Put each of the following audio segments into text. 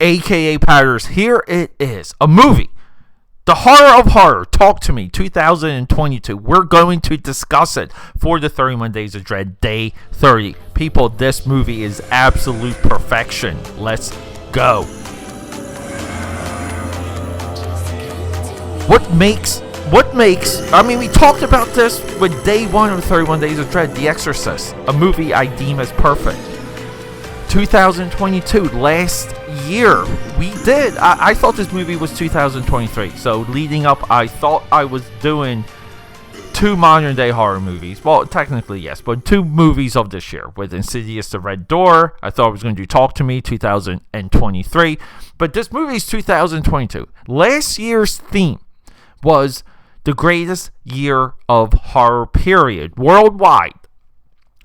aka Patters, here it is. A movie. The Horror of Horror, Talk to Me, 2022. We're going to discuss it for the 31 Days of Dread, Day 30. People, this movie is absolute perfection. Let's go. What makes, I mean, we talked about this with Day 1 of 31 Days of Dread, The Exorcist, a movie I deem as perfect. 2022, last year, we did. I thought this movie was 2023. So leading up, I thought I was doing 2 modern day horror movies. Well, technically, yes, but 2 movies of this year with Insidious, The Red Door. I thought I was going to do Talk to Me, 2023. But this movie is 2022. Last year's theme was the greatest year of horror, period, worldwide.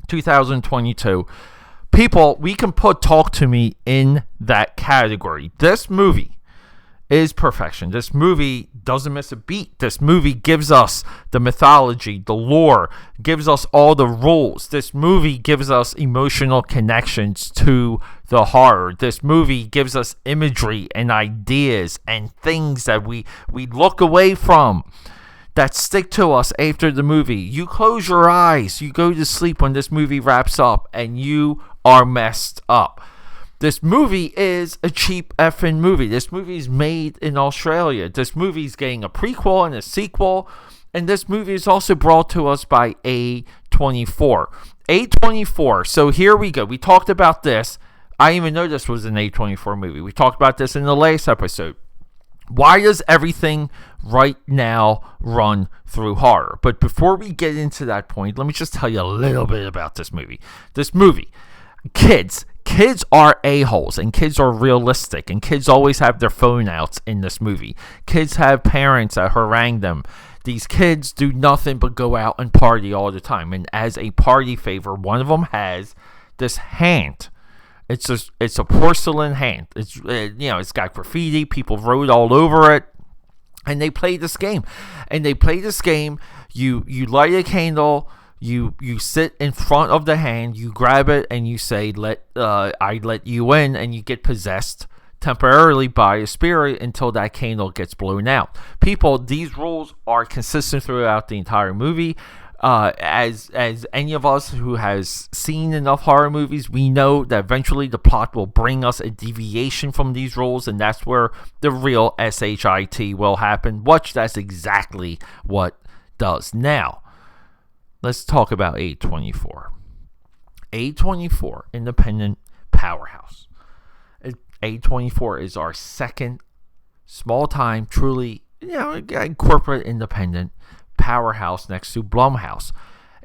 2022. People, we can put Talk to Me in that category. This movie is perfection. This movie doesn't miss a beat. This movie gives us the mythology, the lore, gives us all the rules. This movie gives us emotional connections to the horror. This movie gives us imagery and ideas and things that we look away from that stick to us after the movie. You close your eyes, you go to sleep when this movie wraps up, and you are messed up. This movie is a cheap effing movie. This movie is made in Australia. This movie is getting a prequel and a sequel, and this movie is also brought to us by A24. A24, so here we go. We talked about this. I didn't even know this was an A24 movie. We talked about this in the last episode. Why does everything right now run through horror? But before we get into that point, let me just tell you a little bit about this movie. This movie, kids are a-holes, and kids are realistic, and kids always have their phone outs in this movie. Kids have parents that harangue them. These kids do nothing but go out and party all the time. And as a party favor, one of them has this hand. It's a porcelain hand. It's got graffiti. People wrote all over it, and they play this game. You light a candle. You sit in front of the hand. You grab it and you say, "I let you in," and you get possessed temporarily by a spirit until that candle gets blown out. People, these rules are consistent throughout the entire movie. As any of us who has seen enough horror movies, we know that eventually the plot will bring us a deviation from these rules, and that's where the real SHIT will happen. Which that's exactly what does. Now, let's talk about A24. A24, independent powerhouse. A24 is our second small-time, truly, corporate independent powerhouse next to Blumhouse.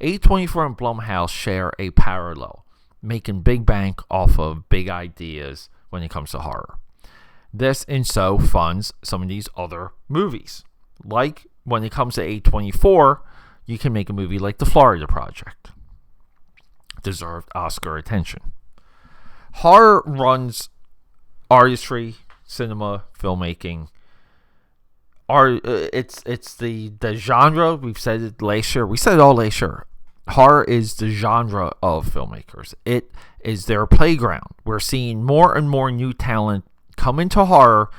A24 and Blumhouse share a parallel, making big bank off of big ideas when it comes to horror. This and so funds some of these other movies. Like when it comes to A24, you can make a movie like The Florida Project. Deserved Oscar attention. Horror runs artistry, cinema, filmmaking. It's the genre. We've said it last year. We said it all last year. Horror is the genre of filmmakers. It is their playground. We're seeing more and more new talent come into horror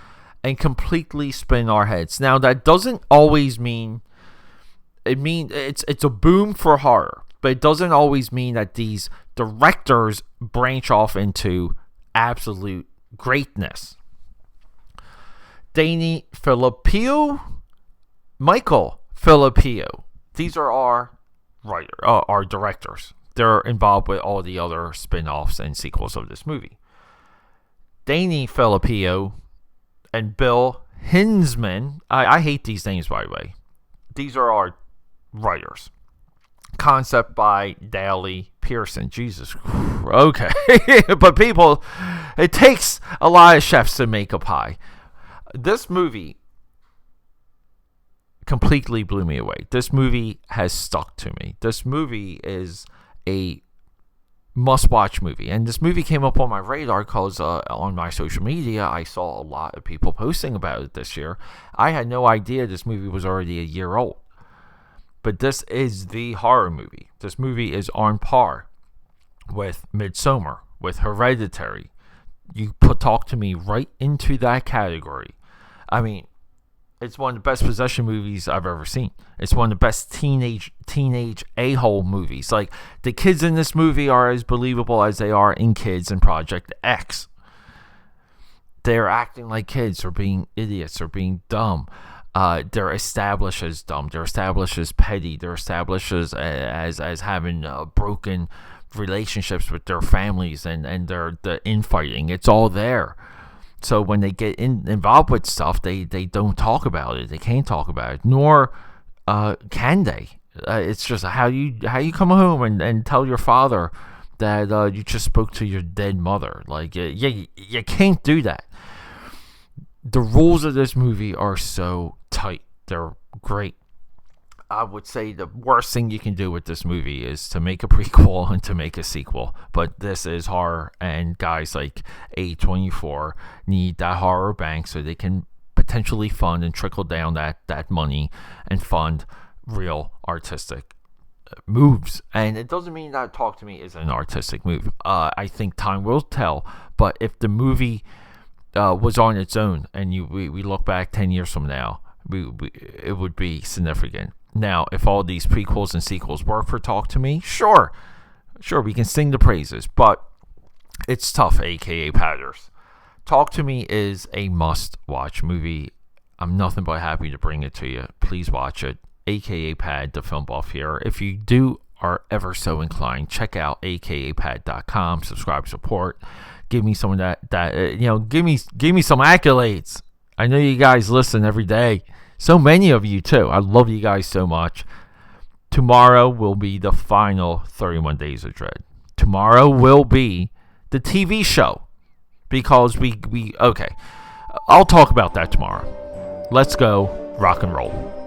and completely spin our heads. Now, that doesn't always mean it's a boom for horror, but it doesn't always mean that these directors branch off into absolute greatness. Danny Filippo, Michael Filippo. These are our directors. They're involved with all the other spin-offs and sequels of this movie. Danny Filippo and Bill Hinsman. I hate these names, by the way. These are our writers. Concept by Daly Pearson. Jesus. Okay. But people, it takes a lot of chefs to make a pie. This movie completely blew me away. This movie has stuck to me. This movie is a must-watch movie. And this movie came up on my radar because on my social media, I saw a lot of people posting about it this year. I had no idea this movie was already a year old. But this is the horror movie. This movie is on par with Midsommar, with Hereditary, you put Talk to Me right into that category. I mean, it's one of the best possession movies I've ever seen. It's one of the best teenage a-hole movies. Like, the kids in this movie are as believable as they are in Kids and Project X. They're acting like kids, or being idiots, or being dumb. They're established as dumb. They're established as petty. They're established as having broken relationships with their families, and the infighting. It's all there. So when they get involved with stuff, they don't talk about it. They can't talk about it, nor can they. It's just how you come home and tell your father that you just spoke to your dead mother. Like, you can't do that. The rules of this movie are so tight. They're great. I would say the worst thing you can do with this movie is to make a prequel and to make a sequel. But this is horror, and guys like A24 need that horror bank so they can potentially fund and trickle down that money and fund real artistic moves. And it doesn't mean that Talk to Me is an artistic move. I think time will tell. But if the movie was on its own, and we look back 10 years from now, it would be significant. Now, if all these prequels and sequels work for Talk to Me, sure, we can sing the praises, but it's tough, aka Padders. Talk to Me is a must-watch movie. I'm nothing but happy to bring it to you. Please watch it, aka Pad, the film buff here. If you are ever so inclined, check out akapad.com, subscribe, support, give me some of that give me some accolades. I know you guys listen every day. So many of you, too. I love you guys so much. Tomorrow will be the final 31 Days of Dread. Tomorrow will be the TV show. Because okay. I'll talk about that tomorrow. Let's go rock and roll.